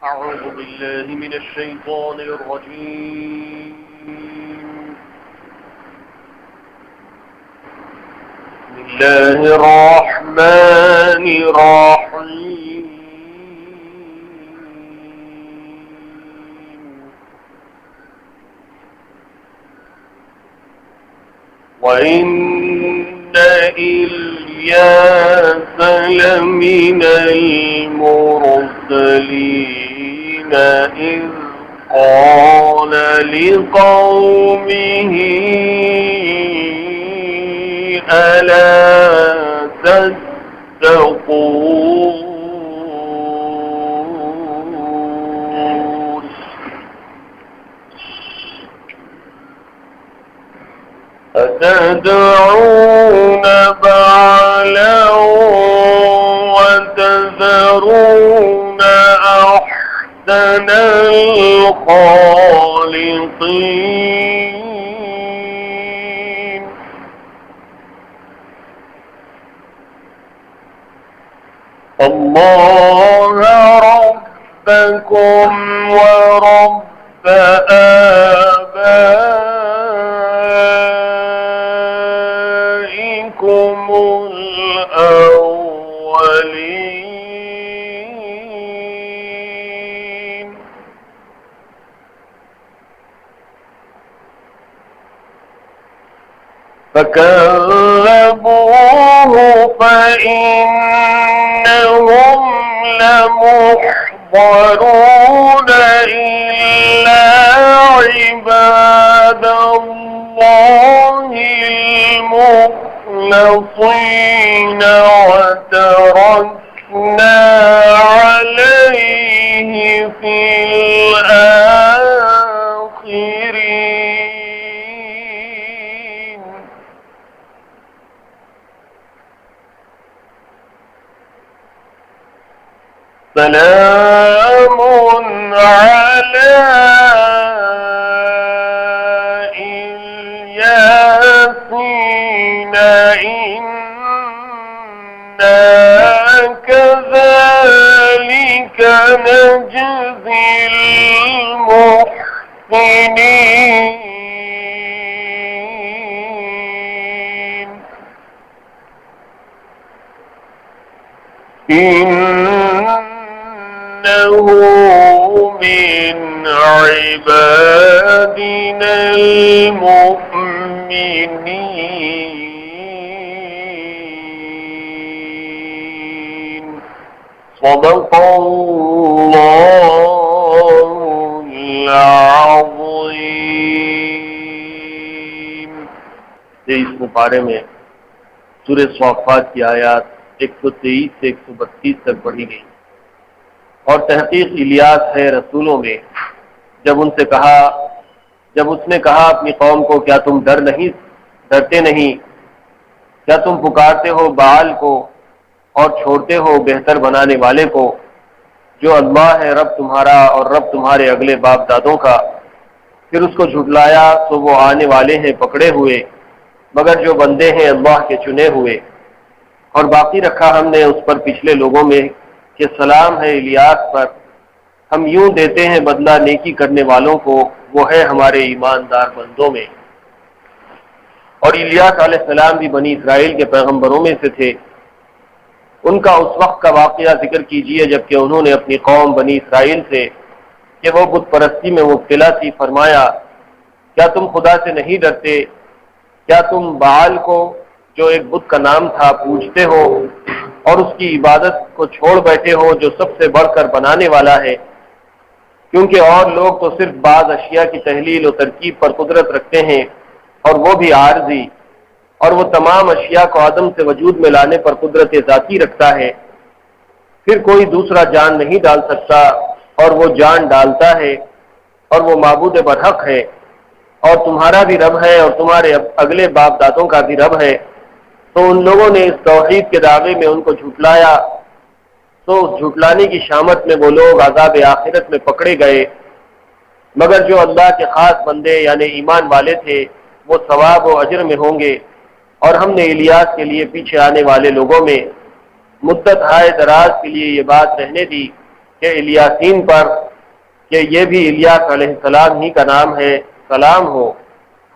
أعوذ بالله من الشيطان الرجيم. بسم الله الرحمن الرحيم. وإن إلياس لمن المرسلين إذ قال لقومه ألا تتقون أتدعون بعلا وتذرون أحسن الخالقين الله ربكم ورب آبائكم الأولين فكذبوه فإنهم لمحضرون إلا عباد الله المخلصين وتركنا عليه في الآخرين سلام على الياسين إنا كذلك نجزي المحسنين إنه من عبادنا المؤمنين صدق الله العظيم. اس مقارے میں سورہ صافات کی آیات 123 سے 132 تک پڑھی گئی اور تحقیق الیاس ہے رسولوں میں جب اس نے کہا اپنی قوم کو کیا تم ڈرتے نہیں، کیا تم پکارتے ہو بعال کو اور چھوڑتے ہو بہتر بنانے والے کو جو اللہ ہے رب تمہارا اور رب تمہارے اگلے باپ دادوں کا، پھر اس کو جھٹلایا تو وہ آنے والے ہیں پکڑے ہوئے مگر جو بندے ہیں اللہ کے چنے ہوئے، اور باقی رکھا ہم نے اس پر پچھلے لوگوں میں کہ سلام ہے الیاس پر، ہم یوں دیتے ہیں بدلہ نیکی کرنے والوں کو، وہ ہے ہمارے ایماندار بندوں میں۔ اور الیاس علیہ السلام بھی بنی اسرائیل کے پیغمبروں میں سے تھے۔ ان کا اس وقت کا واقعہ ذکر کیجئے جبکہ انہوں نے اپنی قوم بنی اسرائیل سے کہ وہ بت پرستی میں مبتلا تھی فرمایا کیا تم خدا سے نہیں ڈرتے، کیا تم بعال کو جو ایک بت کا نام تھا پوجتے ہو اور اس کی عبادت کو چھوڑ بیٹھے ہو جو سب سے بڑھ کر بنانے والا ہے، کیونکہ اور لوگ تو صرف بعض اشیاء کی تحلیل و ترکیب پر قدرت رکھتے ہیں اور وہ بھی عارضی، اور وہ تمام اشیاء کو عدم سے وجود میں لانے پر قدرت ذاتی رکھتا ہے، پھر کوئی دوسرا جان نہیں ڈال سکتا اور وہ جان ڈالتا ہے اور وہ معبود برحق ہے اور تمہارا بھی رب ہے اور تمہارے اگلے باپ دادوں کا بھی رب ہے۔ تو ان لوگوں نے اس توحید کے دعوے میں ان کو جھٹلایا، تو اس جھٹلانے کی شامت میں وہ لوگ عذاب آخرت میں پکڑے گئے، مگر جو اللہ کے خاص بندے یعنی ایمان والے تھے وہ ثواب و اجر میں ہوں گے۔ اور ہم نے الیاس کے لیے پیچھے آنے والے لوگوں میں مدت ہائے دراز کے لیے یہ بات رہنے دی کہ الیاسین پر کہ یہ بھی الیاس علیہ السلام ہی کا نام ہے، سلام ہو،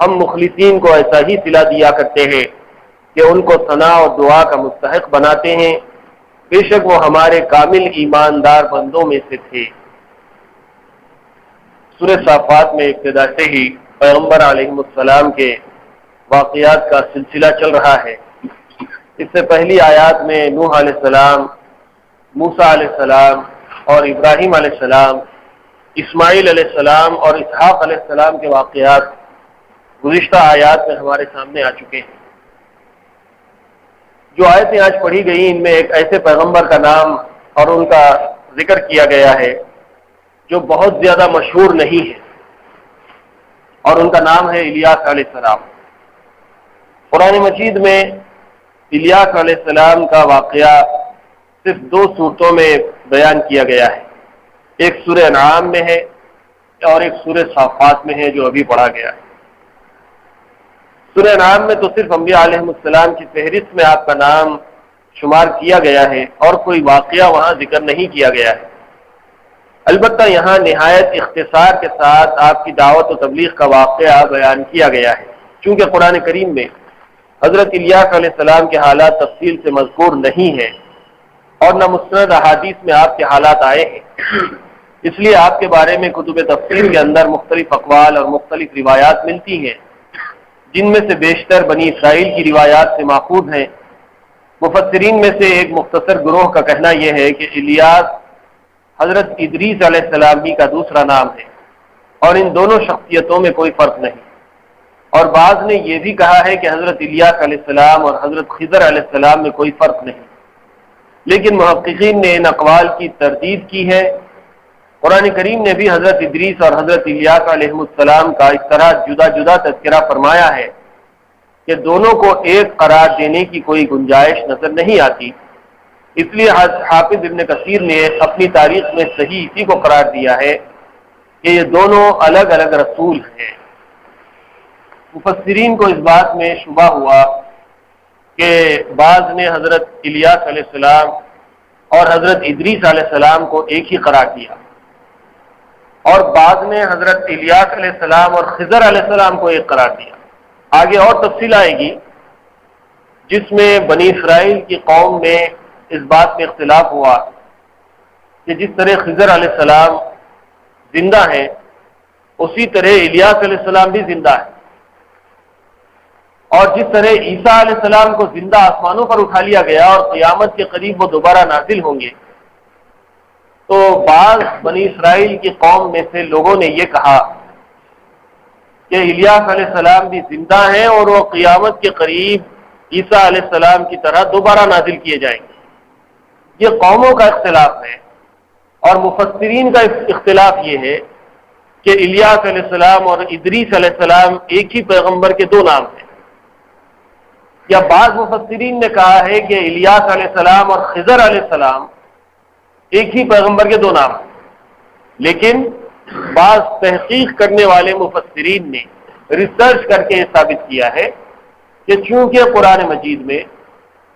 ہم مخلصین کو ایسا ہی صلہ دیا کرتے ہیں کہ ان کو ثنا اور دعا کا مستحق بناتے ہیں، بے شک وہ ہمارے کامل ایماندار بندوں میں سے تھے۔ سورہ صافات میں ابتدا سے ہی پیغمبر علیہ السلام کے واقعات کا سلسلہ چل رہا ہے۔ اس سے پہلی آیات میں نوح علیہ السلام، موسیٰ علیہ السلام اور ابراہیم علیہ السلام، اسماعیل علیہ السلام اور اسحاق علیہ السلام کے واقعات گزشتہ آیات میں ہمارے سامنے آ چکے ہیں۔ جو آیتیں آج پڑھی گئی ان میں ایک ایسے پیغمبر کا نام اور ان کا ذکر کیا گیا ہے جو بہت زیادہ مشہور نہیں ہے، اور ان کا نام ہے الیاس علیہ السلام۔ قرآن مجید میں الیاس علیہ السلام کا واقعہ صرف 2 صورتوں میں بیان کیا گیا ہے، ایک سورہ انعام میں ہے اور ایک سورہ صافات میں ہے جو ابھی پڑھا گیا ہے۔ سورہ انعام میں تو صرف انبیاء علیہ السلام کی فہرست میں آپ کا نام شمار کیا گیا ہے اور کوئی واقعہ وہاں ذکر نہیں کیا گیا ہے، البتہ یہاں نہایت اختصار کے ساتھ آپ کی دعوت و تبلیغ کا واقعہ بیان کیا گیا ہے، چونکہ قرآن کریم میں حضرت الیاس علیہ السلام کے حالات تفصیل سے مذکور نہیں ہیں اور نہ مستند احادیث میں آپ کے حالات آئے ہیں، اس لیے آپ کے بارے میں کتب تفسیر کے اندر مختلف اقوال اور مختلف روایات ملتی ہیں، جن میں سے بیشتر بنی اسرائیل کی روایات سے ماخوذ ہیں۔ مفسرین میں سے ایک مختصر گروہ کا کہنا یہ ہے کہ الیاس حضرت ادریس علیہ السلام ہی کا دوسرا نام ہے اور ان دونوں شخصیتوں میں کوئی فرق نہیں، اور بعض نے یہ بھی کہا ہے کہ حضرت الیاس علیہ السلام اور حضرت خضر علیہ السلام میں کوئی فرق نہیں، لیکن محققین نے ان اقوال کی تردید کی ہے۔ قرآن کریم نے بھی حضرت ادریس اور حضرت الیاس علیہ السلام کا اس طرح جدا جدا تذکرہ فرمایا ہے کہ دونوں کو ایک قرار دینے کی کوئی گنجائش نظر نہیں آتی، اس لیے حافظ ابن کثیر نے اپنی تاریخ میں صحیح اسی کو قرار دیا ہے کہ یہ دونوں الگ الگ رسول ہیں۔ مفسرین کو اس بات میں شبہ ہوا کہ بعض نے حضرت الیاس علیہ السلام اور حضرت ادریس علیہ السلام کو ایک ہی قرار دیا، اور بعض نے حضرت الیاس علیہ السلام اور خضر علیہ السلام کو ایک قرار دیا۔ آگے اور تفصیل آئے گی جس میں بنی اسرائیل کی قوم میں اس بات میں اختلاف ہوا کہ جس طرح خضر علیہ السلام زندہ ہیں اسی طرح الیاس علیہ السلام بھی زندہ ہے، اور جس طرح عیسیٰ علیہ السلام کو زندہ آسمانوں پر اٹھا لیا گیا اور قیامت کے قریب وہ دوبارہ نازل ہوں گے، تو بعض بنی اسرائیل کی قوم میں سے لوگوں نے یہ کہا کہ الیاس علیہ السلام بھی زندہ ہیں اور وہ قیامت کے قریب عیسیٰ علیہ السلام کی طرح دوبارہ نازل کیے جائیں گے۔ یہ قوموں کا اختلاف ہے، اور مفسرین کا اختلاف یہ ہے کہ الیاس علیہ السلام اور ادریس علیہ السلام ایک ہی پیغمبر کے 2 نام ہیں، یا بعض مفسرین نے کہا ہے کہ الیاس علیہ السلام اور خضر علیہ السلام ایک ہی پیغمبر کے 2 نام ہیں، لیکن بعض تحقیق کرنے والے مفسرین نے ریسرچ کر کے یہ ثابت کیا ہے کہ چونکہ قرآن مجید میں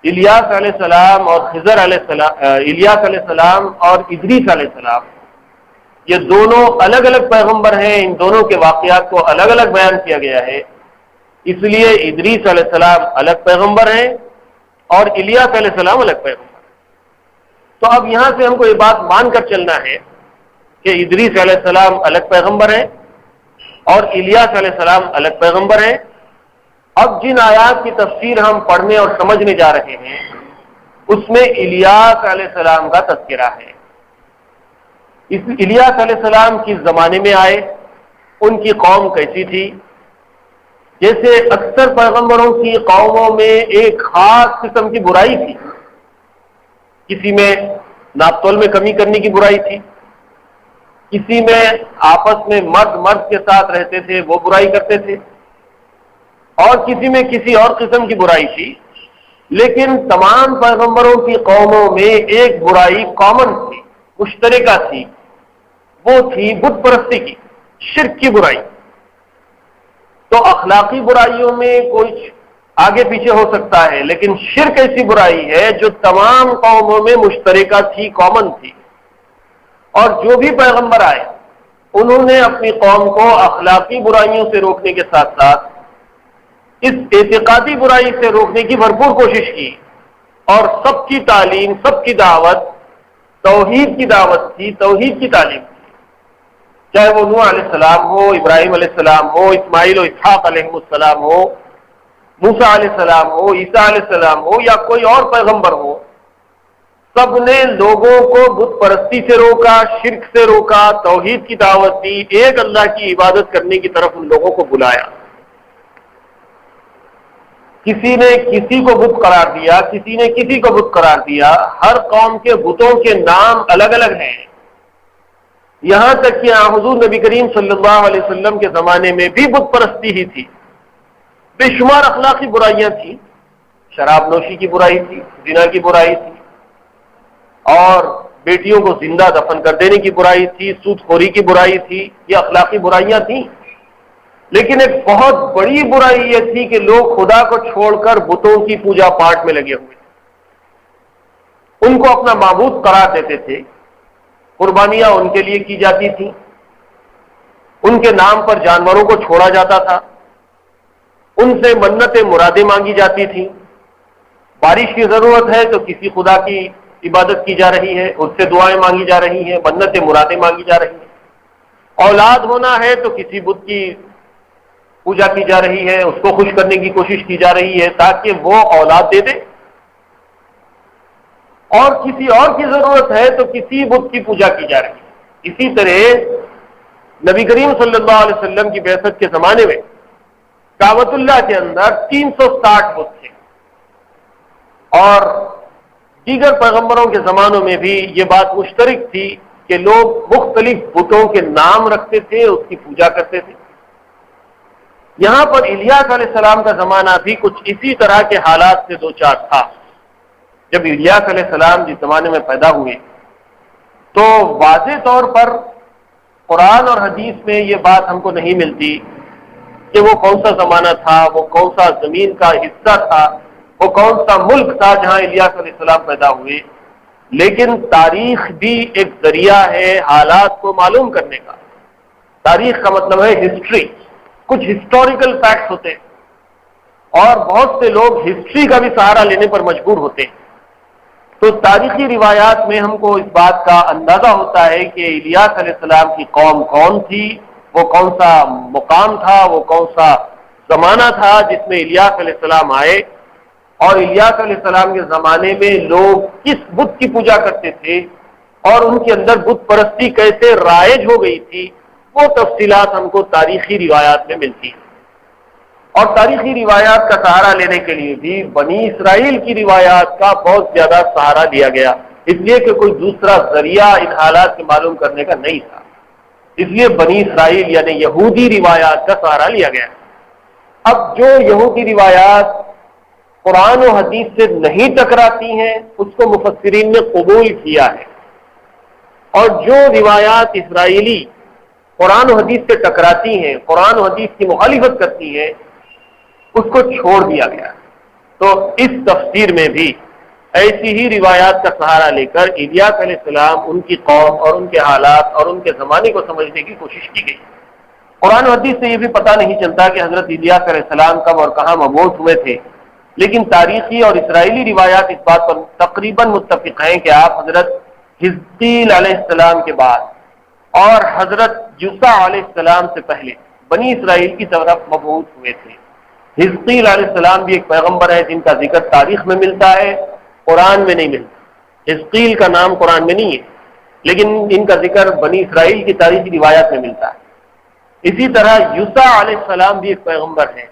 الیاس علیہ السلام اور خضر علیہ السلام، الیاس علیہ السلام اور ادریس علیہ السلام یہ دونوں الگ الگ پیغمبر ہیں، ان دونوں کے واقعات کو الگ الگ بیان کیا گیا ہے، اس لیے ادریس علیہ السلام الگ پیغمبر ہیں اور الیاس علیہ السلام الگ پیغمبر۔ تو اب یہاں سے ہم کو یہ بات مان کر چلنا ہے کہ ادریس علیہ السلام الگ پیغمبر ہیں اور الیاس علیہ السلام الگ پیغمبر ہیں۔ اب جن آیات کی تفسیر ہم پڑھنے اور سمجھنے جا رہے ہیں اس میں الیاس علیہ السلام کا تذکرہ ہے۔ اس الیاس علیہ السلام کس زمانے میں آئے، ان کی قوم کیسی تھی؟ جیسے اکثر پیغمبروں کی قوموں میں ایک خاص قسم کی برائی تھی، کسی میں ناپ تول میں کمی کرنے کی برائی تھی، کسی میں آپس میں مرد مرد کے ساتھ رہتے تھے وہ برائی کرتے تھے، اور کسی میں کسی اور قسم کی برائی تھی، لیکن تمام پیغمبروں کی قوموں میں ایک برائی کامن تھی، مشترکہ تھی، وہ تھی بت پرستی کی، شرک کی برائی۔ تو اخلاقی برائیوں میں کچھ آگے پیچھے ہو سکتا ہے، لیکن شرک ایسی برائی ہے جو تمام قوموں میں مشترکہ تھی، کامن تھی۔ اور جو بھی پیغمبر آئے انہوں نے اپنی قوم کو اخلاقی برائیوں سے روکنے کے ساتھ ساتھ اس اعتقادی برائی سے روکنے کی بھرپور کوشش کی، اور سب کی تعلیم، سب کی دعوت توحید کی دعوت تھی، توحید کی تعلیم تھی، چاہے وہ نوح علیہ السلام ہو، ابراہیم علیہ السلام ہو، اسماعیل و اسحاق علیہ السلام ہو، موسیٰ علیہ السلام ہو، عیسیٰ علیہ السلام ہو، یا کوئی اور پیغمبر ہو، سب نے لوگوں کو بت پرستی سے روکا، شرک سے روکا، توحید کی دعوت دی، ایک اللہ کی عبادت کرنے کی طرف ان لوگوں کو بلایا۔ کسی نے کسی کو بت قرار دیا، کسی نے کسی کو بت قرار دیا، ہر قوم کے بتوں کے نام الگ الگ ہیں، یہاں تک کہ حضور نبی کریم صلی اللہ علیہ وسلم کے زمانے میں بھی بت پرستی ہی تھی، بے شمار اخلاقی برائیاں تھیں، شراب نوشی کی برائی تھی، زنا کی برائی تھی، اور بیٹیوں کو زندہ دفن کر دینے کی برائی تھی، سود خوری کی برائی تھی، یہ اخلاقی برائیاں تھیں۔ لیکن ایک بہت بڑی برائی یہ تھی کہ لوگ خدا کو چھوڑ کر بتوں کی پوجا پاٹ میں لگے ہوئے تھے، ان کو اپنا معبود قرار دیتے تھے، قربانیاں ان کے لیے کی جاتی تھیں، ان کے نام پر جانوروں کو چھوڑا جاتا تھا، ان سے منتیں مرادیں مانگی جاتی تھیں، بارش کی ضرورت ہے تو کسی خدا کی عبادت کی جا رہی ہے، اس سے دعائیں مانگی جا رہی ہیں، منتیں مرادیں مانگی جا رہی ہیں، اولاد ہونا ہے تو کسی بت کی پوجا کی جا رہی ہے، اس کو خوش کرنے کی کوشش کی جا رہی ہے تاکہ وہ اولاد دے دے، اور کسی اور کی ضرورت ہے تو کسی بت کی پوجا کی جا رہی ہے۔ اسی طرح نبی کریم صلی اللہ علیہ وسلم کی بعثت کے زمانے میں کعبۃ اللہ کے اندر 360 بت تھے، اور دیگر پیغمبروں کے زمانوں میں بھی یہ بات مشترک تھی کہ لوگ مختلف بتوں کے نام رکھتے تھے، اس کی پوجا کرتے تھے۔ یہاں پر الیاس علیہ السلام کا زمانہ بھی کچھ اسی طرح کے حالات سے دوچار تھا۔ جب الیاس علیہ السلام جس زمانے میں پیدا ہوئے تو واضح طور پر قرآن اور حدیث میں یہ بات ہم کو نہیں ملتی کہ وہ کون سا زمانہ تھا، وہ کون سا زمین کا حصہ تھا، وہ کون سا ملک تھا جہاں الیاس علیہ السلام پیدا ہوئے، لیکن تاریخ بھی ایک ذریعہ ہے حالات کو معلوم کرنے کا۔ تاریخ کا مطلب ہے ہسٹری، کچھ ہسٹوریکل فیکٹس ہوتے ہیں اور بہت سے لوگ ہسٹری کا بھی سہارا لینے پر مجبور ہوتے ہیں، تو تاریخی روایات میں ہم کو اس بات کا اندازہ ہوتا ہے کہ الیاس علیہ السلام کی قوم کون تھی، وہ کون سا مقام تھا، وہ کون سا زمانہ تھا جس میں الیاس علیہ السلام آئے، اور الیاس علیہ السلام کے زمانے میں لوگ کس بت کی پوجا کرتے تھے اور ان کے اندر بت پرستی کیسے رائج ہو گئی تھی، وہ تفصیلات ہم کو تاریخی روایات میں ملتی ہیں۔ اور تاریخی روایات کا سہارا لینے کے لیے بھی بنی اسرائیل کی روایات کا بہت زیادہ سہارا لیا گیا، اس لیے کہ کوئی دوسرا ذریعہ ان حالات کے معلوم کرنے کا نہیں تھا، اس لیے بنی اسرائیل یعنی یہودی روایات کا سہارا لیا گیا۔ اب جو یہودی روایات قرآن و حدیث سے نہیں ٹکراتی ہیں اس کو مفسرین نے قبول کیا ہے، اور جو روایات اسرائیلی قرآن و حدیث سے ٹکراتی ہیں، قرآن و حدیث کی مخالفت کرتی ہیں، اس کو چھوڑ دیا گیا۔ تو اس تفسیر میں بھی ایسی ہی روایات کا سہارا لے کر الیاس علیہ السلام، ان کی قوم اور ان کے حالات اور ان کے زمانے کو سمجھنے کی کوشش کی گئی۔ قرآن و حدیث سے یہ بھی پتہ نہیں چلتا کہ حضرت الیاس علیہ السلام کب اور کہاں مبعوث ہوئے تھے، لیکن تاریخی اور اسرائیلی روایات اس بات پر تقریباً متفق ہیں کہ آپ حضرت حزقیل علیہ السلام کے بعد اور حضرت یوسع علیہ السلام سے پہلے بنی اسرائیل کی طرف مبعوث ہوئے تھے۔ حزقیل علیہ السلام بھی ایک پیغمبر ہے جن کا ذکر تاریخ میں ملتا ہے، قرآن میں نہیں ملتا۔ حزقیل کا نام قرآن میں نہیں ہے، لیکن ان کا ذکر بنی اسرائیل کی تاریخی روایات میں ملتا ہے۔ اسی طرح یوسع علیہ السلام بھی ایک پیغمبر ہیں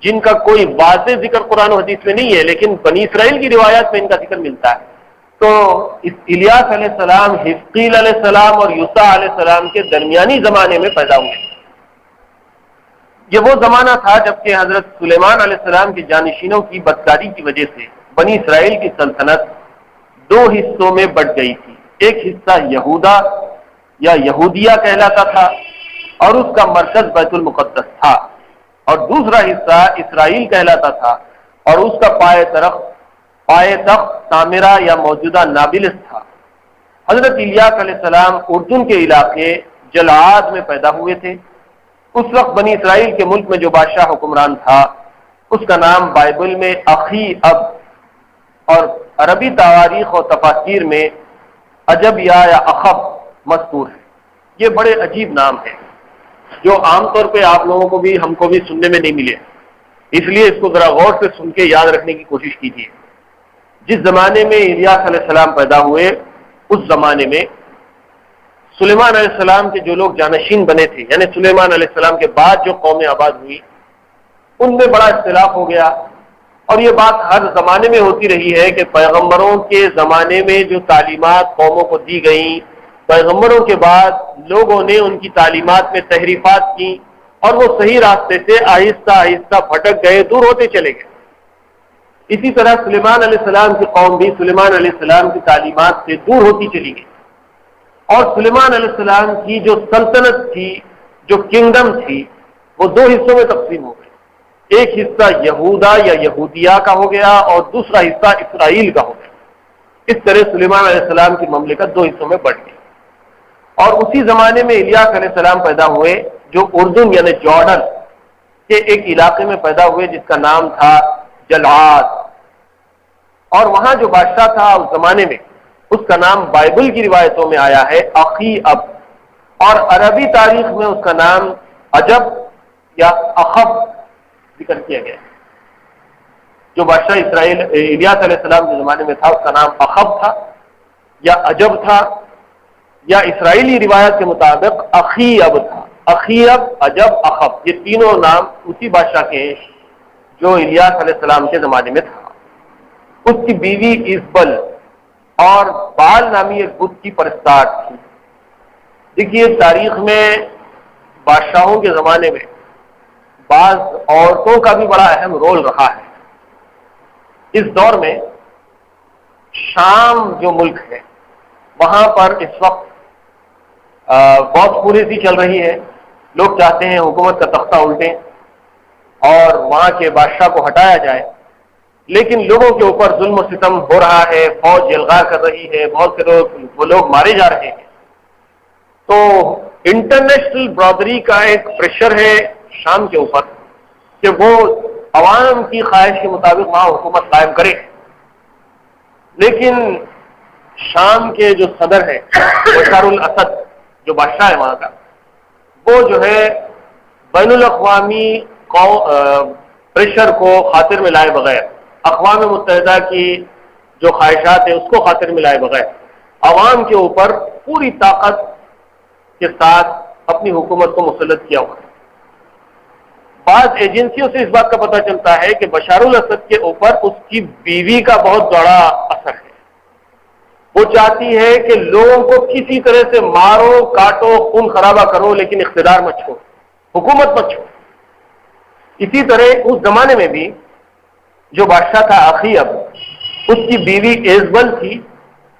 جن کا کوئی واضح ذکر قرآن و حدیث میں نہیں ہے، لیکن بنی اسرائیل کی روایات میں ان کا ذکر ملتا ہے۔ تو اس الیاس علیہ السلام حزقیل علیہ السلام اور یوسع علیہ السلام کے درمیانی زمانے میں پیدا ہوئے۔ یہ وہ زمانہ تھا جبکہ حضرت سلیمان علیہ السلام کے جانشینوں کی بدکاری کی وجہ سے بنی اسرائیل کی سلطنت دو حصوں میں بٹ گئی تھی۔ ایک حصہ یہودا یا یہودیہ کہلاتا تھا اور اس کا مرکز بیت المقدس تھا، اور دوسرا حصہ اسرائیل کہلاتا تھا اور اس کا پائے تخت سامرا یا موجودہ نابلس تھا۔ حضرت الیاس علیہ السلام اردن کے علاقے جلعاد میں پیدا ہوئے تھے. اس وقت بنی اسرائیل کے ملک میں جو بادشاہ حکمران تھا اس کا نام بائبل میں اخی اب اور عربی تواریخ اور تفاسیر میں عجب یا اخب مذکور ہے. یہ بڑے عجیب نام ہیں جو عام طور پہ آپ لوگوں کو بھی ہم کو بھی سننے میں نہیں ملے، اس لیے اس کو ذرا غور سے سن کے یاد رکھنے کی کوشش کیجیے. جس زمانے میں الیاس علیہ السلام پیدا ہوئے اس زمانے میں سلیمان علیہ السلام کے جو لوگ جانشین بنے تھے، یعنی سلیمان علیہ السلام کے بعد جو قومیں آباد ہوئی ان میں بڑا اختلاف ہو گیا. اور یہ بات ہر زمانے میں ہوتی رہی ہے کہ پیغمبروں کے زمانے میں جو تعلیمات قوموں کو دی گئیں، پیغمبروں کے بعد لوگوں نے ان کی تعلیمات میں تحریفات کی اور وہ صحیح راستے سے آہستہ آہستہ بھٹک گئے، دور ہوتے چلے گئے. اسی طرح سلیمان علیہ السلام کی قوم بھی سلیمان علیہ السلام کی تعلیمات سے دور ہوتی چلی گئی، اور سلیمان علیہ السلام کی جو سلطنت تھی، جو کنگڈم تھی، وہ دو حصوں میں تقسیم ہو گئی. ایک حصہ یہودا یا یہودیہ کا ہو گیا اور دوسرا حصہ اسرائیل کا ہو گیا. اس طرح سلیمان علیہ السلام کی مملکت دو حصوں میں بٹ گئی. اور اسی زمانے میں الیاس علیہ السلام پیدا ہوئے جو اردن یعنی جارڈن کے ایک علاقے میں پیدا ہوئے جس کا نام تھا جلعاد. اور وہاں جو بادشاہ تھا اس زمانے میں اس کا نام بائبل کی روایتوں میں آیا ہے اخی اب، اور عربی تاریخ میں اس کا نام عجب یا اخب ذکر کیا گیا. جو بادشاہ اسرائیل الیاس علیہ السلام کے زمانے میں تھا اس کا نام اخب تھا یا عجب تھا، یا اسرائیلی روایت کے مطابق اخی اب تھا. اخی اب، عجب، اخب، یہ تینوں نام اسی بادشاہ کے ہیں جو الیاس علیہ السلام کے زمانے میں تھا. اس کی بیوی ازبل اور بال نامی ایک بت کی پرستار تھی. دیکھیے تاریخ میں بادشاہوں کے زمانے میں بعض عورتوں کا بھی بڑا اہم رول رہا ہے. اس دور میں شام جو ملک ہے وہاں پر اس وقت بہت پوری سی چل رہی ہے. لوگ چاہتے ہیں حکومت کا تختہ الٹیں اور وہاں کے بادشاہ کو ہٹایا جائے، لیکن لوگوں کے اوپر ظلم و ستم ہو رہا ہے، فوج جلغار کر رہی ہے، بہت سے لوگ مارے جا رہے ہیں. تو انٹرنیشنل برادری کا ایک پریشر ہے شام کے اوپر کہ وہ عوام کی خواہش کے مطابق وہاں حکومت قائم کرے. لیکن شام کے جو صدر ہے بشار الاسد جو بادشاہ ہے وہاں کا، وہ جو ہے بین الاقوامی پریشر کو خاطر میں لائے بغیر، اقوام متحدہ کی جو خواہشات ہیں اس کو خاطر میں لائے بغیر عوام کے اوپر پوری طاقت کے ساتھ اپنی حکومت کو مسلط کیا ہوا ہے. بعض ایجنسیوں سے اس بات کا پتہ چلتا ہے کہ بشار الاسد کے اوپر اس کی بیوی کا بہت بڑا اثر ہے. وہ چاہتی ہے کہ لوگوں کو کسی طرح سے مارو کاٹو خون خرابہ کرو لیکن اقتدار مت چھوڑو، حکومت مت چھوڑو. اسی طرح اس زمانے میں بھی جو بادشاہ تھا اخی اب، اس کی بیوی ایزبل تھی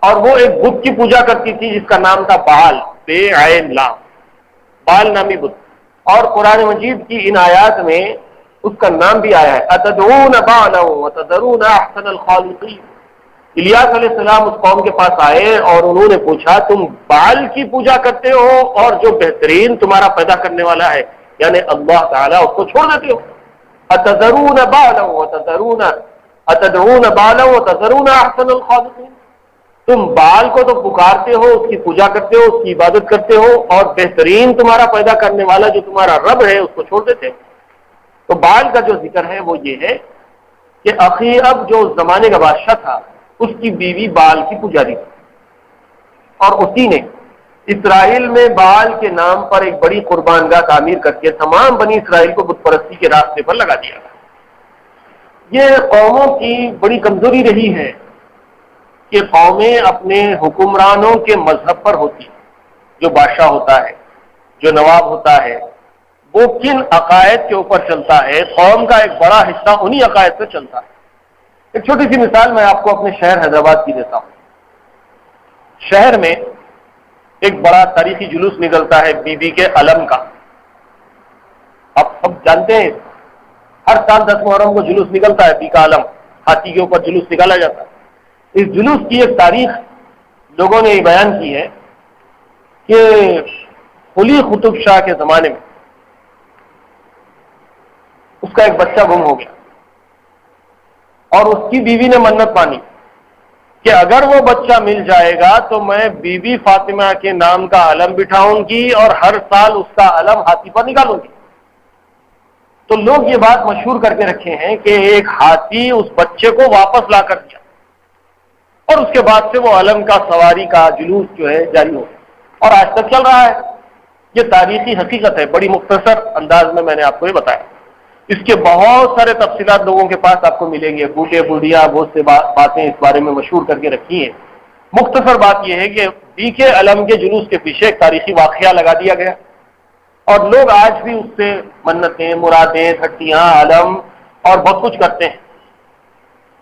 اور وہ ایک بت کی پوجا کرتی تھی جس کا نام تھا بال، بے عین لام، بال نامی بت. اور قرآن مجید کی ان آیات میں اس کا نام بھی آیا ہے اتدعون بالا وتذرون احسن الخالقین. الیاس علیہ السلام اس قوم کے پاس آئے اور انہوں نے پوچھا تم بال کی پوجا کرتے ہو اور جو بہترین تمہارا پیدا کرنے والا ہے یعنی اللہ تعالیٰ اس کو چھوڑ دیتے ہو. اتذرون بالا وتذرون اتدعون بالا وتذرون احسن الخالقین. تم بال کو تو پکارتے ہو، اس کی پوجا کرتے ہو، اس کی عبادت کرتے ہو، اور بہترین تمہارا پیدا کرنے والا جو تمہارا رب ہے اس کو چھوڑ دیتے ہو. تو بال کا جو ذکر ہے وہ یہ ہے کہ اخی اب جو اس زمانے کا بادشاہ تھا اس کی بیوی بال کی پجاری تھی، اور اسی نے اسرائیل میں بال کے نام پر ایک بڑی قربان گاہ تعمیر کر کے تمام بنی اسرائیل کو بت پرستی کے راستے پر لگا دیا. یہ قوموں کی بڑی کمزوری رہی ہے کہ قومیں اپنے حکمرانوں کے مذہب پر ہوتی ہیں. جو بادشاہ ہوتا ہے، جو نواب ہوتا ہے، وہ کن عقائد کے اوپر چلتا ہے، قوم کا ایک بڑا حصہ انہی عقائد سے چلتا ہے. ایک چھوٹی سی مثال میں آپ کو اپنے شہر حیدرآباد کی دیتا ہوں. شہر میں ایک بڑا تاریخی جلوس نکلتا ہے بی بی کے علم کا. اب سب جانتے ہیں ہر سال 10 محرم کو جلوس نکلتا ہے، بی کا علم، ہاتھی کے اوپر جلوس نکالا جاتا ہے. اس جلوس کی ایک تاریخ لوگوں نے یہ بیان کی ہے کہ قلی قطب شاہ کے زمانے میں اس کا ایک بچہ گم ہو گیا اور اس کی بیوی نے منت مانی کہ اگر وہ بچہ مل جائے گا تو میں بی بی فاطمہ کے نام کا علم بٹھاؤں گی اور ہر سال اس کا علم ہاتھی پر نکالوں گی۔ تو لوگ یہ بات مشہور کر کے رکھے ہیں کہ ایک ہاتھی اس بچے کو واپس لا کر دیا اور اس کے بعد سے وہ علم کا سواری کا جلوس جو ہے جاری ہو گیا اور آج تک چل رہا ہے۔ یہ تاریخی حقیقت ہے، بڑی مختصر انداز میں نے آپ کو یہ بتایا۔ اس کے بہت سارے تفصیلات لوگوں کے پاس آپ کو ملیں گے، بوڑھے بوڑھیاں بہت سے باتیں اس بارے میں مشہور کر کے رکھی ہیں۔ مختصر بات یہ ہے کہ بی کے علم کے جلوس کے پیچھے ایک تاریخی واقعہ لگا دیا گیا اور لوگ آج بھی اس سے منتیں، مرادیں، ہٹیاں، علم اور بہت کچھ کرتے ہیں،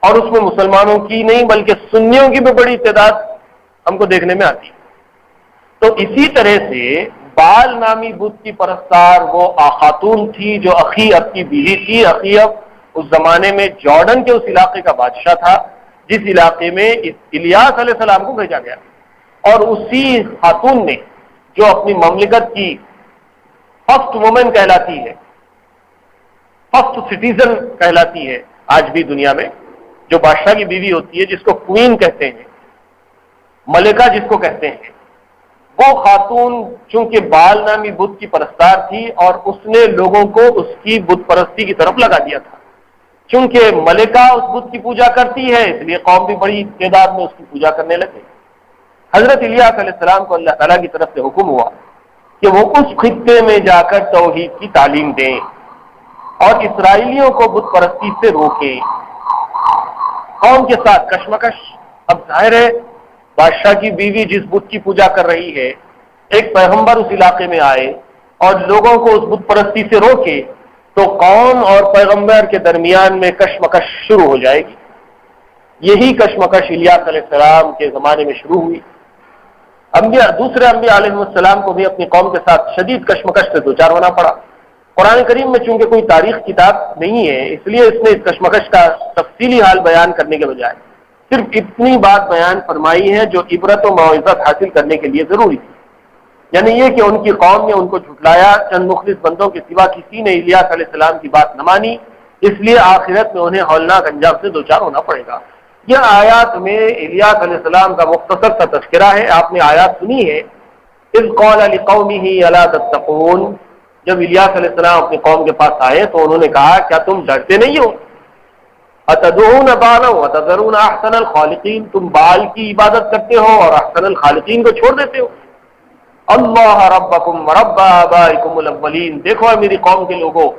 اور اس میں مسلمانوں کی نہیں بلکہ سنیوں کی بھی بڑی تعداد ہم کو دیکھنے میں آتی ہے۔ تو اسی طرح سے بال نامی بت کی پرستار وہ خاتون تھی جو اخیب کی بیوی تھی۔ اخیب اس زمانے میں جارڈن کے اس علاقے کا بادشاہ تھا جس علاقے میں الیاس علیہ السلام کو بھیجا گیا، اور اسی خاتون نے جو اپنی مملکت کی فرسٹ وومن کہلاتی ہے، فرسٹ سٹیزن کہلاتی ہے آج بھی دنیا میں، جو بادشاہ کی بیوی ہوتی ہے جس کو کوئین کہتے ہیں، ملکہ جس کو کہتے ہیں، وہ خاتون چونکہ بال نامی بت کی پرستار تھی اور اس نے لوگوں کو اس کی بت پرستی کی طرف لگا دیا تھا۔ چونکہ ملکہ اس بت کی پوجا کرتی ہے اس لیے قوم بھی بڑی تعداد میں اس کی پوجا کرنے لگے۔ حضرت الیاس علیہ السلام کو اللہ تعالیٰ کی طرف سے حکم ہوا کہ وہ اس خطے میں جا کر توحید کی تعلیم دیں اور اسرائیلیوں کو بت پرستی سے روکیں۔ قوم کے ساتھ کشمکش، اب ظاہر ہے بادشاہ کی بیوی جس بت کی پوجا کر رہی ہے، ایک پیغمبر اس علاقے میں آئے اور لوگوں کو اس بت پرستی سے روکے تو قوم اور پیغمبر کے درمیان میں کشمکش شروع ہو جائے گی۔ یہی کشمکش الیاس علیہ السلام کے زمانے میں شروع ہوئی۔ دوسرے انبیاء علیہ السلام کو بھی اپنی قوم کے ساتھ شدید کشمکش سے دوچار ہونا پڑا۔ قرآن کریم میں چونکہ کوئی تاریخ کتاب نہیں ہے اس لیے اس نے اس کشمکش کا تفصیلی حال بیان کرنے کے بجائے صرف اتنی بات بیان فرمائی ہے جو عبرت و موعظت حاصل کرنے کے لیے ضروری تھی، یعنی یہ کہ ان کی قوم نے ان کو جھٹلایا، چند مخلص بندوں کے سوا کسی نے الیاس علیہ السلام کی بات نہ مانی، اس لیے آخرت میں انہیں ہولناک انجام سے دوچار ہونا پڑے گا۔ یہ آیات میں الیاس علیہ السلام کا مختصر سا تذکرہ ہے۔ آپ نے آیات سنی ہے، اذ قال لقومہ الا تتقون، جب الیاس علیہ السلام اپنی قوم کے پاس آئے تو انہوں نے کہا کیا تم ڈرتے نہیں ہو؟ اتدعون بالا وتذرون احسن الخالقین، تم بال کی عبادت کرتے ہو اور احسن الخالقین کو چھوڑ دیتے ہو۔ اللہ ربکم ورب آبائکم الاولین، دیکھو اے میری قوم کے لوگوں،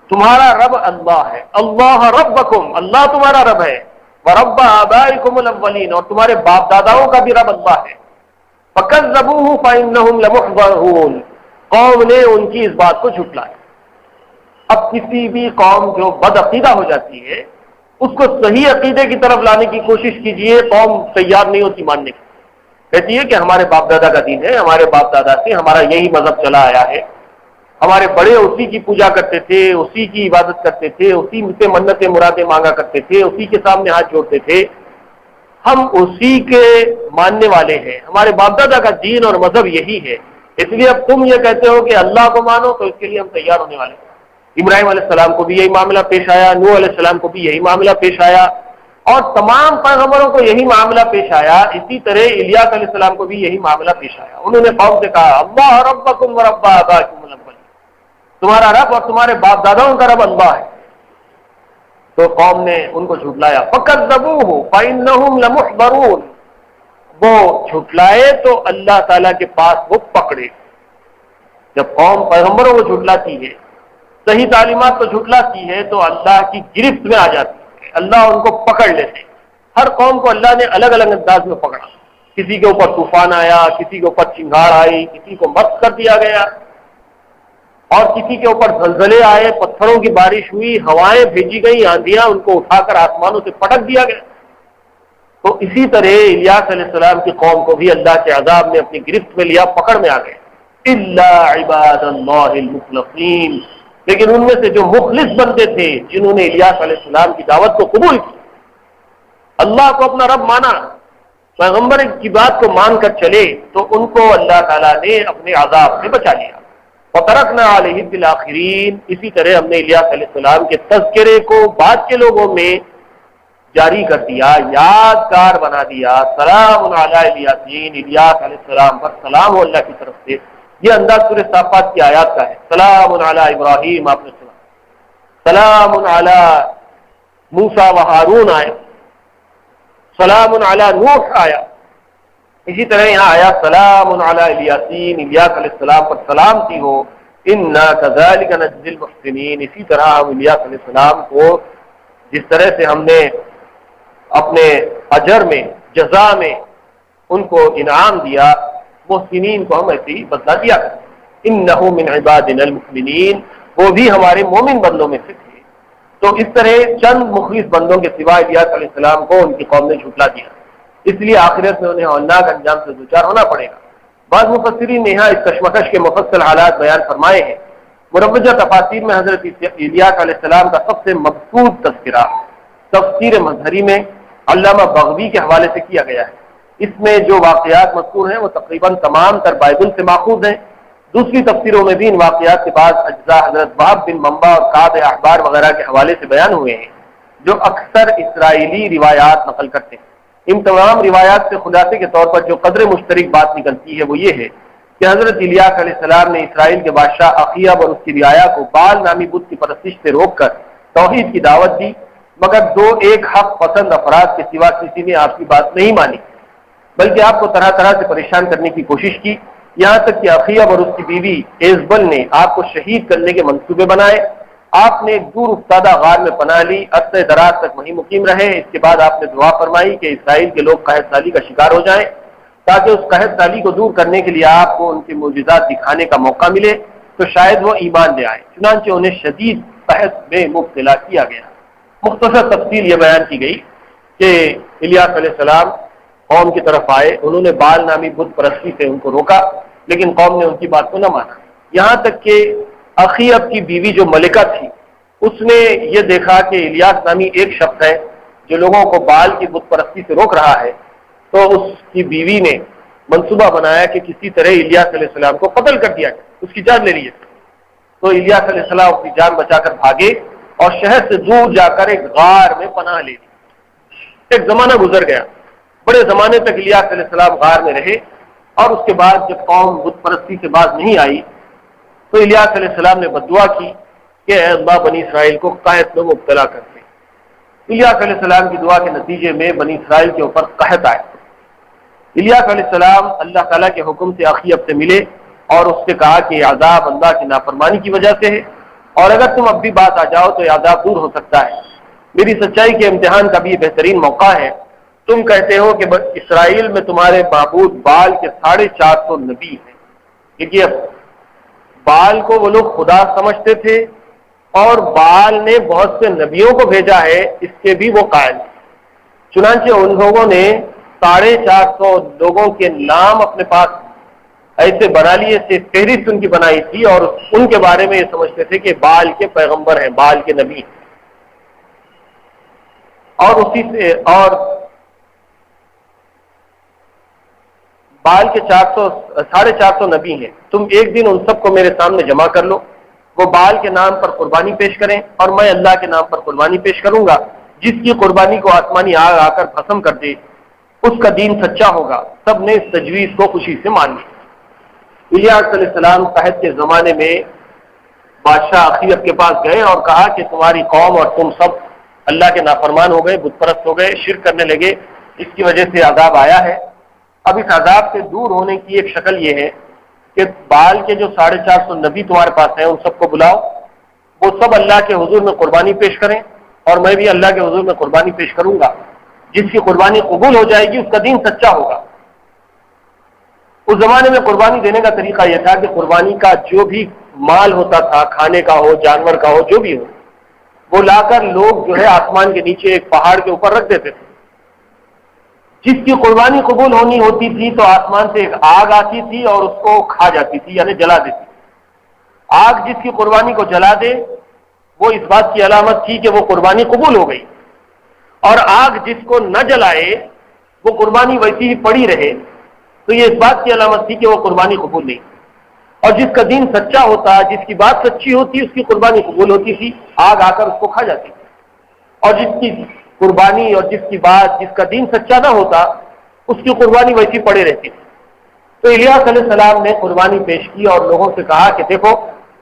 تمہارا رب اللہ ہے، اللہ ربکم، اللہ تمہارا رب ہے، ورب آبائکم الاولین، اور تمہارے باپ داداؤں کا بھی رب اللہ ہے۔ فکذبوہ فانہم لمحضرون، قوم نے ان کی اس بات کو جھٹلایا۔ اب کسی بھی قوم جو بد عقیدہ ہو جاتی ہے اس کو صحیح عقیدے کی طرف لانے کی کوشش کیجئے، قوم تیار نہیں ہوتی ماننے کی، کہتی ہے کہ ہمارے باپ دادا کا دین ہے، ہمارے باپ دادا سے ہمارا یہی مذہب چلا آیا ہے، ہمارے بڑے اسی کی پوجا کرتے تھے، اسی کی عبادت کرتے تھے، اسی سے منتیں مرادیں مانگا کرتے تھے، اسی کے سامنے ہاتھ جوڑتے تھے، ہم اسی کے ماننے والے ہیں، ہمارے باپ دادا کا دین اور مذہب یہی ہے، اس لیے اب تم یہ کہتے ہو کہ اللہ کو مانو تو اس کے لیے ہم تیار ہونے والے ہیں۔ ابراہیم علیہ السلام کو بھی یہی معاملہ پیش آیا، نوح علیہ السلام کو بھی یہی معاملہ پیش آیا، اور تمام پیغمبروں کو یہی معاملہ پیش آیا۔ اسی طرح الیاس علیہ السلام کو بھی یہی معاملہ پیش آیا۔ انہوں نے قوم سے کہا اللہ ربکم ورب آبائکم الاولین، تمہارا رب اور تمہارے باپ داداؤں کا رب اللہ ہے۔ تو قوم نے ان کو جھٹلایا، فکذبوہ فانہم لمحضرون، وہ جھٹلائے تو اللہ تعالیٰ کے پاس وہ پکڑے۔ جب قوم پیغمبروں کو جھٹلاتی ہے، صحیح تعلیمات کو جھٹلاتی ہے تو اللہ کی گرفت میں آ جاتی ہے، اللہ ان کو پکڑ لیتے۔ ہر قوم کو اللہ نے الگ الگ انداز میں پکڑا، کسی کے اوپر طوفان آیا، کسی کے اوپر چنگاڑ آئی، کسی کو مسخ کر دیا گیا، اور کسی کے اوپر زلزلے آئے، پتھروں کی بارش ہوئی، ہوائیں بھیجی گئی، آندھیاں، ان کو اٹھا کر آسمانوں سے پٹک دیا گیا۔ تو اسی طرح الیاس علیہ السلام کی قوم کو بھی اللہ کے عذاب نے اپنی گرفت میں لیا، پکڑ میں آ گئے۔ الا عباد اللہ المخلصین، لیکن ان میں سے جو مخلص بندے تھے، جنہوں نے الیاس علیہ السلام کی دعوت کو قبول کی، اللہ کو اپنا رب مانا، پیغمبر کی بات کو مان کر چلے تو ان کو اللہ تعالیٰ نے اپنے عذاب سے بچا لیا۔ وَتَرَكْنَا عَلَيْهِ فِي الْآخِرِينَ، اسی طرح ہم نے الیاس علیہ السلام کے تذکرے کو بعد کے لوگوں میں جاری کر دیا، یادگار بنا دیا۔ سلام علی الیاسین، الیاس علیہ السلام پر سلام ہو اللہ کی طرف سے۔ یہ انداز سورہ صافات کی آیات کا ہے۔ سلام علی ابراہیم، آپ نے سنا، سلام علی موسیٰ و ہارون آیا، سلام علی نوح آیا، اسی طرح یہاں آیا سلام علی الیاسین، الیاس علیہ السلام پر سلامتی ہو۔ انا کذالک نجزی المحسنین، اسی طرح ہم الیاس علیہ السلام کو جس طرح سے ہم نے اپنے اجر میں، جزا میں ان کو انعام دیا، محسنین کو ہم ایسے ہی بدلہ دیا کرتے۔ انہ من عبادنا المؤمنین، وہ بھی ہمارے مومن بندوں میں سے تھے۔ تو اس طرح چند مخلص بندوں کے سوا الیاس علیہ السلام کو ان کی قوم نے جھٹلا دیا، اس لیے آخرت میں انہیں ہولناک انجام سے دوچار ہونا پڑے گا۔ بعض مفسرین نے یہاں اس کشمکش کے مفصل حالات بیان فرمائے ہیں۔ مروجہ تفاسیر میں حضرت الیاس علیہ السلام کا سب سے مبسوط تذکرہ تفسیر مظہری میں علامہ بغوی کے حوالے سے کیا گیا ہے۔ اس میں جو واقعات مذکور ہیں وہ تقریباً تمام تر بائبل سے ماخوذ ہیں۔ دوسری تفسیروں میں بھی ان واقعات کے بعد اجزاء حضرت وہب بن منبع اور کعب احبار وغیرہ کے حوالے سے بیان ہوئے ہیں، جو اکثر اسرائیلی روایات نقل کرتے ہیں۔ ان تمام روایات سے خلاصے کے طور پر جو قدر مشترک بات نکلتی ہے وہ یہ ہے کہ حضرت الیاس علیہ السلام نے اسرائیل کے بادشاہ اخیب اور اس کی رعایا کو بال نامی بت کی پرستش سے روک کر توحید کی دعوت دی، مگر دو ایک حق پسند افراد کے سوا کسی نے آپ کی بات نہیں مانی، بلکہ آپ کو طرح طرح سے پریشان کرنے کی کوشش کی، یہاں تک کہ اخیب اور اس کی بیوی ایزبل نے آپ کو شہید کرنے کے منصوبے بنائے۔ آپ نے ایک دور افتادہ غار میں پناہ لی، عرصہ دراز تک وہیں مقیم رہے۔ اس کے بعد آپ نے دعا فرمائی کہ اسرائیل کے لوگ قحط سالی کا شکار ہو جائیں، تاکہ اس قحط سالی کو دور کرنے کے لیے آپ کو ان کے معجزات دکھانے کا موقع ملے تو شاید وہ ایمان لے آئیں۔ چنانچہ انہیں شدید قحط میں مبتلا کیا گیا۔ مختصر تفصیل یہ بیان کی گئی کہ الیاس علیہ السلام قوم کی طرف آئے، انہوں نے بال نامی بت پرستی سے ان کو روکا، لیکن قوم نے ان کی بات کو نہ مانا، یہاں تک کہ اخیب کی بیوی جو ملکہ تھی اس نے یہ دیکھا کہ الیاس نامی ایک شخص ہے جو لوگوں کو بال کی بت پرستی سے روک رہا ہے، تو اس کی بیوی نے منصوبہ بنایا کہ کسی طرح الیاس علیہ السلام کو قتل کر دیا جائے، اس کی جان لے لی ہے۔ تو الیاس علیہ السلام اپنی جان بچا کر بھاگے اور شہر سے دور جا کر ایک غار میں پناہ لے لی۔ ایک زمانہ گزر گیا، بڑے زمانے تک الیاس علیہ السلام غار میں رہے، اور اس کے بعد جب قوم بت پرستی سے باز نہیں آئی تو الیاس علیہ السلام نے بددعا کی کہ اے اللہ بنی اسرائیل کو قحط میں مبتلا کر دے۔ الیاس علیہ السلام کی دعا کے نتیجے میں بنی اسرائیل کے اوپر قحط آئے۔ الیاس علیہ السلام اللہ تعالیٰ کے حکم سے اخیب سے ملے اور اس سے کہا کہ یہ عذاب اللہ کی نافرمانی کی وجہ سے ہے، اور اگر تم اب بھی بات آ جاؤ تو یہ عذاب دور ہو سکتا ہے۔ میری سچائی کے امتحان کا بھی یہ بہترین موقع ہے۔ تم کہتے ہو کہ اسرائیل میں تمہارے معبود بال کے 450 نبی ہیں، دیکھیے بال کو وہ لوگ خدا سمجھتے تھے اور بال نے بہت سے نبیوں کو بھیجا ہے، اس کے بھی وہ قائل ہیں۔ چنانچہ ان لوگوں نے 450 لوگوں کے نام اپنے پاس ایسے بنا لیے تھے، فہرست ان کی بنائی تھی، اور ان کے بارے میں یہ سمجھتے تھے کہ بال کے پیغمبر ہیں، بال کے نبی ہیں، اور اسی سے اور بال کے 450 نبی ہیں۔ تم ایک دن ان سب کو میرے سامنے جمع کر لو، وہ بال کے نام پر قربانی پیش کریں اور میں اللہ کے نام پر قربانی پیش کروں گا، جس کی قربانی کو آسمانی آگ آ کر بھسم کر دے اس کا دین سچا ہوگا۔ سب نے اس تجویز کو خوشی سے مان لیا۔ الیاس علیہ السلام قحط کے زمانے میں بادشاہ اخیب کے پاس گئے اور کہا کہ تمہاری قوم اور تم سب اللہ کے نافرمان ہو گئے، بت پرست ہو گئے، شرک کرنے لگے، اس کی وجہ سے عذاب آیا ہے۔ اب اس عذاب سے دور ہونے کی ایک شکل یہ ہے کہ بال کے جو 450 نبی تمہارے پاس ہیں ان سب کو بلاؤ، وہ سب اللہ کے حضور میں قربانی پیش کریں اور میں بھی اللہ کے حضور میں قربانی پیش کروں گا، جس کی قربانی قبول ہو جائے گی اس کا دین سچا ہوگا۔ اس زمانے میں قربانی دینے کا طریقہ یہ تھا کہ قربانی کا جو بھی مال ہوتا تھا، کھانے کا ہو، جانور کا ہو، جو بھی ہو، وہ لا کر لوگ جو ہے آسمان کے نیچے ایک پہاڑ کے اوپر رکھ دیتے تھے۔ جس کی قربانی قبول ہونی ہوتی تھی تو آسمان سے ایک آگ آتی تھی اور اس کو کھا جاتی تھی، یعنی جلا دیتی تھی۔ آگ جس کی قربانی کو جلا دے وہ اس بات کی علامت تھی کہ وہ قربانی قبول ہو گئی، اور آگ جس کو نہ جلائے وہ قربانی ویسی ہی پڑی رہے تو یہ اس بات کی علامت تھی کہ وہ قربانی قبول نہیں. اور جس کا دین سچا ہوتا، جس کی بات سچی ہوتی، اس کی قربانی قبول ہوتی تھی، آگ آ کر اس کو کھا جاتی تھی. اور جس کی قربانی اور جس کی بات، جس کا دین سچا نہ ہوتا، اس کی قربانی ویسی پڑے رہتی تھی. تو الیاس علیہ السلام نے قربانی پیش کی اور لوگوں سے کہا کہ دیکھو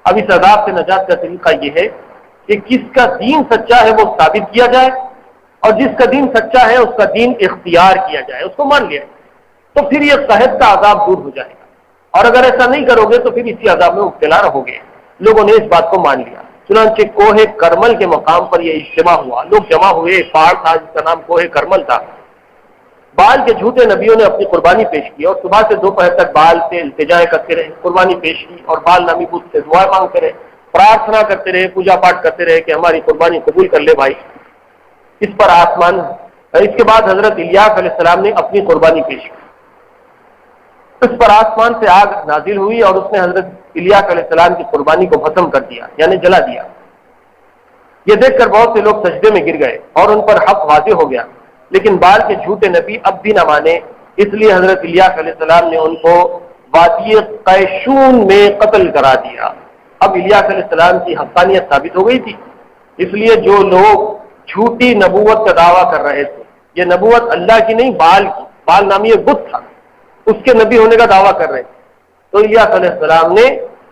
اب اس عذاب سے نجات کا طریقہ یہ ہے کہ کس کا دین سچا ہے وہ ثابت کیا جائے، اور جس کا دین سچا ہے اس کا دین اختیار کیا جائے، اس کو مان لیا جائے، تو پھر یہ قحط کا عذاب دور ہو جائے گا. اور اگر ایسا نہیں کرو گے تو پھر اسی عذاب میں مبتلا رہو گے. لوگوں نے اس بات کو مان لیا. چنانچہ کوہ کرمل کے مقام پر یہ اجتماع ہوا، لوگ جمع ہوئے. ایک پہاڑ تھا جس کا نام کوہ کرمل تھا. بال کے جھوٹے نبیوں نے اپنی قربانی پیش کی اور صبح سے دوپہر تک بال سے التجائے کرتے رہے، قربانی پیش کی اور بال نامی بت سے دعائیں مانگتے رہے، پرارتھنا کرتے رہے، پوجا پاٹ کرتے رہے کہ ہماری قربانی قبول کر لے بھائی. اس پر اس کے بعد حضرت الیاس علیہ السلام نے اپنی قربانی پیش کی. اس پر آسمان سے آگ نازل ہوئی اور اس نے حضرت الیاس علیہ السلام کی قربانی کو ختم کر دیا، یعنی جلا دیا. یہ دیکھ کر بہت سے لوگ سجدے میں گر گئے اور ان پر حق واضح ہو گیا. لیکن بال کے جھوٹے نبی اب بھی نہ مانے، اس لیے حضرت الیاس علیہ السلام نے ان کو وادی قیشون میں قتل کرا دیا. اب الیاس علیہ السلام کی حقانیت ثابت ہو گئی تھی، اس لیے جو لوگ جھوٹی نبوت کا دعویٰ کر رہے تھے، یہ نبوت اللہ کی نہیں بال کی، بال نامی ایک بت تھا، اس کے نبی ہونے کا دعویٰ کر رہے تھے. تو الیاس علیہ السلام نے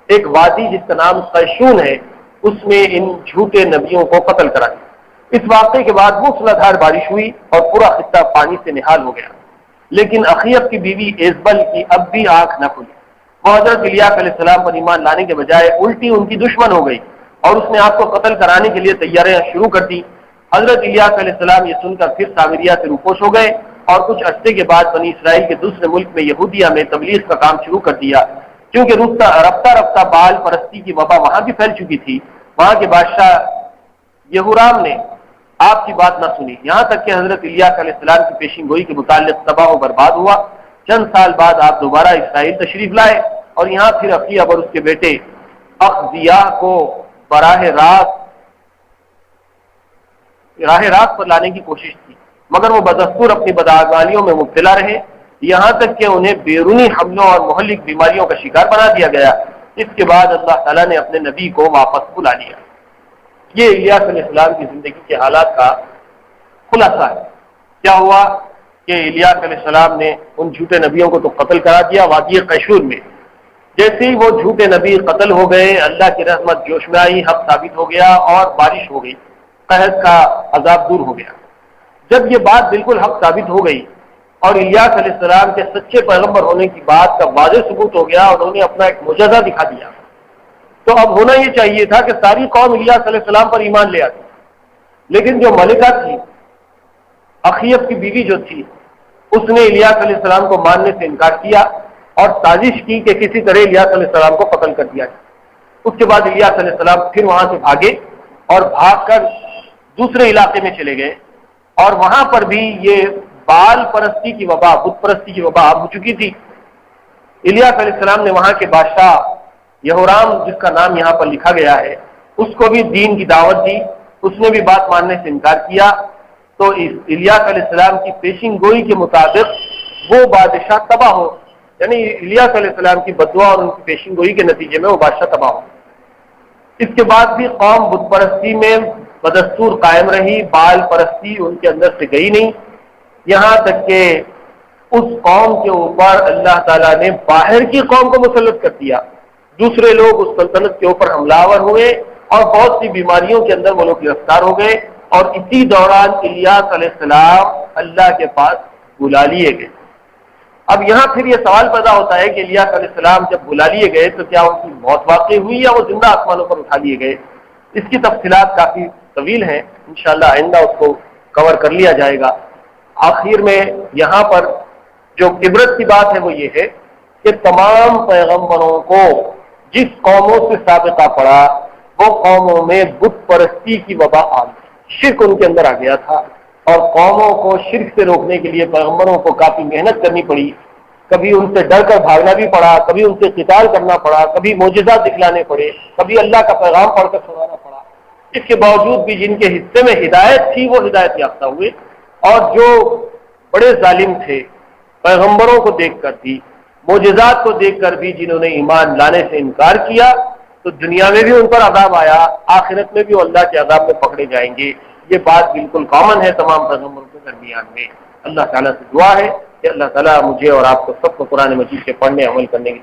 ایک وادی جس کا نام قیشون ہے اس میں ان جھوٹے نبیوں کو قتل کرا دیا. اس واقعے کے بعد موسلادھار بارش ہوئی اور پورا خطہ پانی سے نہال ہو گیا. لیکن اخیب کی بیوی ایزبل کی اب بھی آنکھ نہ کھلی. وہ حضرت الیاس علیہ السلام پر ایمان لانے کے بجائے الٹی ان کی دشمن ہو گئی اور اس نے آپ کو قتل کرانے کے لیے تیاریاں شروع کر دی. حضرت الیاس علیہ السلام یہ سن کر پھر سامریہ سے روپوش ہو گئے اور کچھ عرصے کے بعد بنی اسرائیل کے دوسرے ملک میں یہودیہ میں تبلیغ کا کام شروع کر دیا. کیونکہ رفتہ رفتہ بال پرستی کی وبا وہاں بھی پھیل چکی تھی. وہاں کے بادشاہ یہورام نے آپ کی بات نہ سنی، یہاں تک کہ حضرت الیاس علیہ السلام کی پیشین گوئی کے متعلق تباہ و برباد ہوا. چند سال بعد آپ دوبارہ اسرائیل تشریف لائے اور یہاں پھر اخیب اور اس کے بیٹے اخزیاہ کو راہ راست پر لانے کی کوشش کی، مگر وہ بدستور اپنی بدعمالیوں میں مبتلا رہے، یہاں تک کہ انہیں بیرونی حملوں اور مہلک بیماریوں کا شکار بنا دیا گیا. اس کے بعد اللہ تعالیٰ نے اپنے نبی کو واپس بلا لیا. یہ الیاس علیہ السلام کی زندگی کے حالات کا خلاصہ ہے. کیا ہوا کہ الیاس علیہ السلام نے ان جھوٹے نبیوں کو تو قتل کرا دیا وادی قیشور میں. جیسے ہی وہ جھوٹے نبی قتل ہو گئے، اللہ کی رحمت جوش میں آئی، حق ثابت ہو گیا اور بارش ہو گئی، قحط کا عذاب دور ہو گیا. جب یہ بات بالکل حق ثابت ہو گئی اور الیاس علیہ السلام کے سچے پیغمبر ہونے کی بات کا واضح ثبوت ہو گیا اور انہوں نے اپنا ایک معجزہ دکھا دیا، تو اب ہونا یہ چاہیے تھا کہ ساری قوم الیاس علیہ السلام پر ایمان لے آتی. لیکن جو ملکہ تھی، اخیب کی بیوی جو تھی، اس نے الیاس علیہ السلام کو ماننے سے انکار کیا اور سازش کی کہ کسی طرح الیاس علیہ السلام کو قتل کر دیا جائے. اس کے بعد الیاس علیہ السلام پھر وہاں سے بھاگے اور بھاگ کر دوسرے علاقے میں چلے گئے اور وہاں پر بھی یہ بال پرستی کی وبا، بت پرستی کی وبا ہو چکی تھی. الیاس علیہ السلام نے وہاں کے بادشاہ یہورام، جس کا نام یہاں پر لکھا گیا ہے، اس کو بھی دین کی دعوت دی. اس نے بھی بات ماننے سے انکار کیا. تو الیاس علیہ السلام کی پیشین گوئی کے مطابق وہ بادشاہ تباہ ہو، یعنی الیاس علیہ السلام کی بدعا اور ان کی پیشین گوئی کے نتیجے میں وہ بادشاہ تباہ ہو. اس کے بعد بھی قوم بت پرستی میں بدستور قائم رہی، بال پرستی ان کے اندر سے گئی نہیں، یہاں تک کہ اس قوم کے اوپر اللہ تعالیٰ نے باہر کی قوم کو مسلط کر دیا. دوسرے لوگ اس سلطنت کے اوپر حملہ ہوئے اور بہت سی بیماریوں کے اندر وہ لوگ گرفتار ہو گئے. اور اسی دوران الیاس علیہ السلام اللہ کے پاس بلا لیے گئے. اب یہاں پھر یہ سوال پیدا ہوتا ہے کہ الیاس علیہ السلام جب بلا لیے گئے تو کیا ان کی موت واقع ہوئی یا وہ زندہ آسمانوں پر اٹھا لیے گئے؟ اس کی تفصیلات کافی طویل ہیں، انشاءاللہ آئندہ اس کو کور کر لیا جائے گا. آخر میں یہاں پر جو عبرت کی بات ہے وہ یہ ہے کہ تمام پیغمبروں کو جس قوموں سے سابقہ پڑا وہ قوموں میں بت پرستی کی وبا آ گئی، شرک ان کے اندر آ گیا تھا اور قوموں کو شرک سے روکنے کے لیے پیغمبروں کو کافی محنت کرنی پڑی. کبھی ان سے ڈر کر بھاگنا بھی پڑا، کبھی ان سے قتال کرنا پڑا، کبھی معجزات دکھلانے پڑے، کبھی اللہ کا پیغام پڑھ کر سنانا پڑا. اس کے باوجود بھی جن کے حصے میں ہدایت تھی وہ ہدایت یافتہ ہوئے اور جو بڑے ظالم تھے، پیغمبروں کو دیکھ کر بھی، معجزات کو دیکھ کر بھی جنہوں نے ایمان لانے سے انکار کیا تو دنیا میں بھی ان پر عذاب آیا، آخرت میں بھی وہ اللہ کے عذاب میں پکڑے جائیں گے۔ یہ بات بالکل کامن ہے تمام پیغمبروں کے درمیان میں۔ اللہ تعالیٰ سے دعا ہے کہ اللہ تعالیٰ مجھے اور آپ کو سب کو قرآن مجید کے پڑھنے عمل کرنے کی